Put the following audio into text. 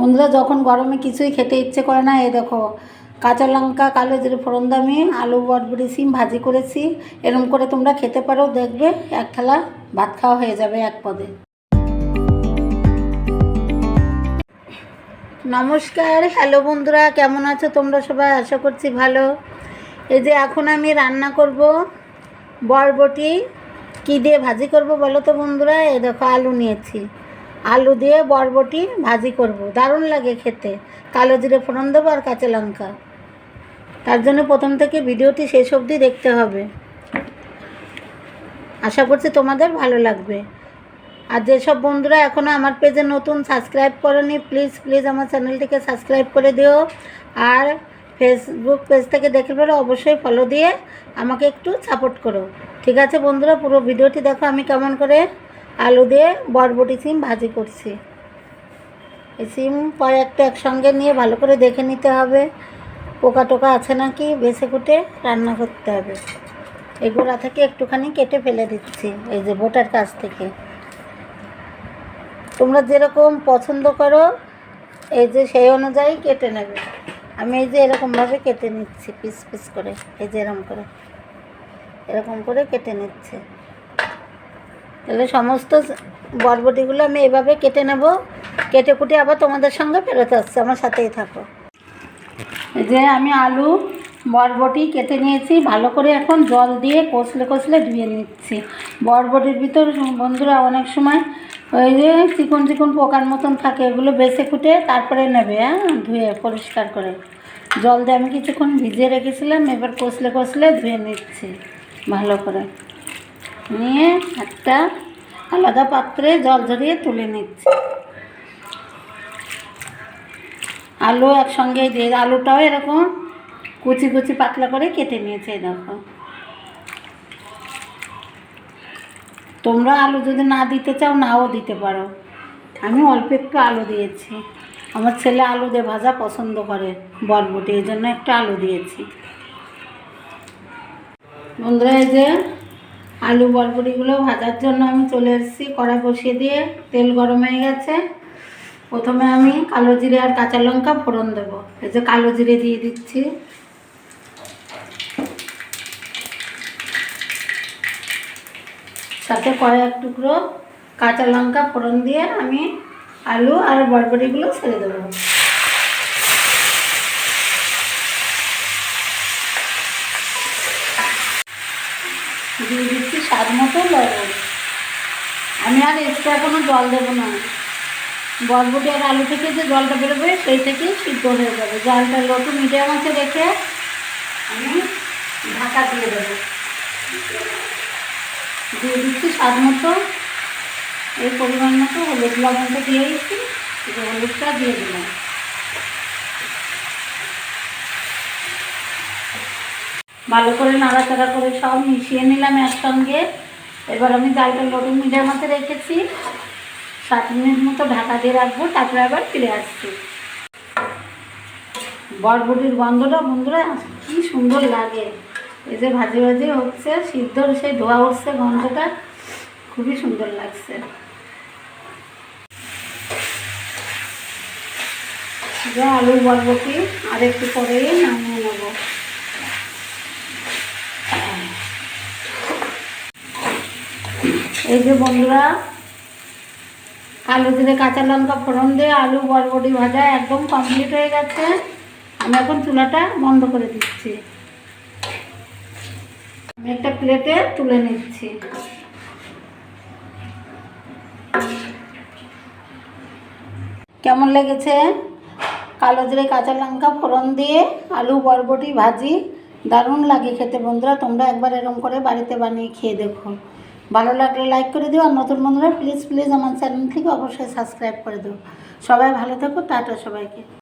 বন্ধুরা, যখন গরমে কিছুই খেতে ইচ্ছে করে না, এই দেখো কাঁচা লঙ্কা, কালো জিরে ফোড়ন দিয়ে আমি আলু বটবটি সিম ভাজি করেছি। এরকম করে তোমরা খেতে পারো, দেখবে এক থালা ভাত খাওয়া হয়ে যাবে এক পদে। নমস্কার, হ্যালো বন্ধুরা, কেমন আছো তোমরা সবাই? আশা করছি ভালো। এই যে এখন আমি রান্না করব বরবটি। কী দিয়ে ভাজি করব বলো তো বন্ধুরা? এই দেখো আলু নিয়েছি, আলু দিয়ে বরবটি ভাজি করব, দারুণ লাগে খেতে। কালো জিরে ফোড়ন দেবো আর কাঁচা লঙ্কা। তার জন্য প্রথম থেকে ভিডিওটি শেষ অবধি দেখতে হবে। আশা করছি তোমাদের ভালো লাগবে। আর যেসব বন্ধুরা এখনও আমার পেজে নতুন, সাবস্ক্রাইব করোনি, প্লিজ আমার চ্যানেলটিকে সাবস্ক্রাইব করে দিও। আর ফেসবুক পেজ থেকে দেখে পরে অবশ্যই ফলো দিয়ে আমাকে একটু সাপোর্ট করো। ঠিক আছে বন্ধুরা, পুরো ভিডিওটি দেখো আমি কেমন করে আলু দিয়ে বরবটি সিম ভাজি করছি। এই সিম কয়েকটা একসঙ্গে নিয়ে ভালো করে দেখে নিতে হবে, পোকা টোকা আছে নাকি বেছে কুটে রান্না করতে হবে। এই গোড়া থেকে একটুখানি কেটে ফেলে দিচ্ছি, এই যে বোটার কাছ থেকে। তোমরা যেরকম পছন্দ করো এই যে সেই অনুযায়ী কেটে নেবে। আমি এই যে এরকমভাবে কেটে নিচ্ছি পিস পিস করে, এই যে এরকম করে কেটে নিচ্ছি। তাহলে সমস্ত বরবটিগুলো আমি এভাবে কেটে নেব। কেটে কুটে আবার তোমাদের সঙ্গে ফেরত আসছে, আমার সাথেই থাকো। এই যে আমি আলু বরবটি কেটে নিয়েছি, ভালো করে এখন জল দিয়ে কষলে ধুয়ে নিচ্ছি। বরবটির ভিতর বন্ধুরা অনেক সময় ওই যে চিকন পোকার মতন থাকে, এগুলো বেছে কুটে তারপরে নেবে, ধুয়ে পরিষ্কার করে। জল দিয়ে আমি কিছুক্ষণ ভিজিয়ে রেখেছিলাম, এবার কষলে ধুয়ে নিচ্ছি ভালো করে। নিয়ে একটা আলাদা পাত্রে জল ঝরিয়ে তুলে নিচ্ছি। আলু একসঙ্গে দিয়ে, আলুটাও এরকম কুচি পাতলা করে কেটে নিয়েছে। দেখো, তোমরা আলু যদি না দিতে চাও নাও দিতে পারো। আমি অল্প একটু আলু দিয়েছি, আমার ছেলে আলু দিয়ে ভাজা পছন্দ করে বরবটি, এই জন্য একটু আলু দিয়েছি। বন্ধুরা, এই যে আলু বরবটিগুলো ভাজার জন্য আমি চলে এসেছি। কড়াই বসিয়ে দিয়ে তেল গরম হয়ে গেছে। প্রথমে আমি কালো জিরে আর কাঁচা লঙ্কা ফোড়ন দেবো। এই যে কালো জিরে দিয়ে দিচ্ছি, সাথে কয়েক টুকরো কাঁচা লঙ্কা ফোড়ন দিয়ে আমি আলু আর বরবটিগুলো ছেড়ে দেবো। দিয়ে দিচ্ছি স্বাদ মতো লবণ। আমি আর এক্সট্রা কোনো জল দেবো না, বরবটি আর আলু থেকে যে জলটা বেরোবে সেই থেকেই সিদ্ধ হয়ে যাবে। জলটা লো টু মিডিয়াম আছে রেখে আমি ঢাকা দিয়ে দেবো। দিয়ে দিচ্ছি স্বাদ মতো, এই পরিমাণ মতো হলুদ, লবণটা দিয়ে দিচ্ছি, হলুদটা দিয়ে দিলাম। ভালো করে নাড়াচাড়া করে সব মিশিয়ে নিলাম একসঙ্গে। এবার আমি জালটা লো টু মিডিয়াম আছে রেখেছি, 7 মিনিট মতো ঢাকা দিয়ে রাখবো, তারপরে আবার ফিরে আসছি। বরবটির গন্ধটা বন্ধুরা কি সুন্দর লাগে। এই যে ভাজি হচ্ছে, সিদ্ধ সেই ধোয়া উঠছে, গন্ধটা খুবই সুন্দর লাগছে। যে আলু বরবটি আর একটু পরেই নামিয়ে নেব। এই যে বন্ধুরা, কালো জিরে কাঁচা লঙ্কা ফোড়ন দিয়ে আলু বরবটি ভাজা একদম কমপ্লিট হয়ে গেছে। আমি এখন চুলাটা বন্ধ করে দিচ্ছি। আমি একটা প্লেটে তুলে নিচ্ছি। কেমন লেগেছে কালো জিরে কাঁচা লঙ্কা ফোড়ন দিয়ে আলু বরবটি ভাজি? দারুণ লাগে খেতে বন্ধুরা, তোমরা একবার এরকম করে বাড়িতে বানিয়ে খেয়ে দেখো। ভালো লাগলে লাইক করে দিও, আর নতুন বন্ধুরা প্লিজ আমার চ্যানেলটিকে অবশ্যই সাবস্ক্রাইব করে দিও। সবাই ভালো থেকো, টাটা সবাইকে।